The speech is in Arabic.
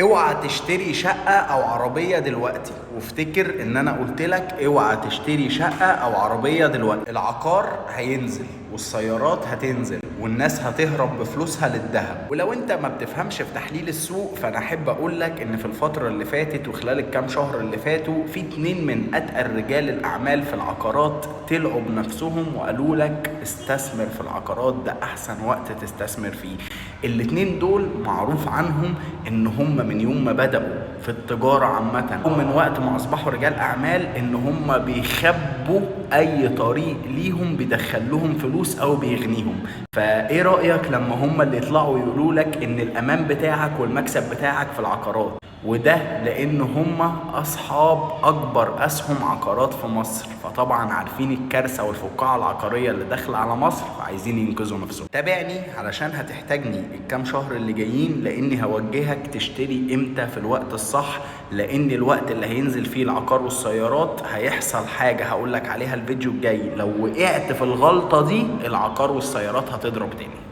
اوعى تشتري شقة او عربية دلوقتي، وافتكر ان انا قلت لك اوعى تشتري شقة او عربية دلوقتي. العقار هينزل والسيارات هتنزل والناس هتهرب بفلوسها للذهب. ولو انت ما بتفهمش في تحليل السوق، فانا احب اقول لك ان في الفترة اللي فاتت وخلال الكام شهر اللي فاتوا في 2 من اتقل رجال الاعمال في العقارات طلعوا بنفسهم وقالوا لك استثمر في العقارات، ده احسن وقت تستثمر فيه. الاتنين دول معروف عنهم ان هم من يوم ما بدأوا في التجارة عامة ومن وقت ما اصبحوا رجال اعمال ان هم بيخبوا اي طريق ليهم بيدخلهم فلوس او بيغنيهم. فايه رأيك لما هم اللي يطلعوا يقولوا لك ان الامان بتاعك والمكسب بتاعك في العقارات؟ وده لان هم اصحاب اكبر اسهم عقارات في مصر، فطبعا عارفين الكارثه والفقاعه العقاريه اللي داخله على مصر وعايزين ينقذوا نفسهم. تابعني علشان هتحتاجني الكام شهر اللي جايين، لاني هوجهك تشتري امتى في الوقت الصح. لان الوقت اللي هينزل فيه العقار والسيارات هيحصل حاجه هقولك عليها الفيديو الجاي، لو وقعت في الغلطه دي العقار والسيارات هتضرب تاني.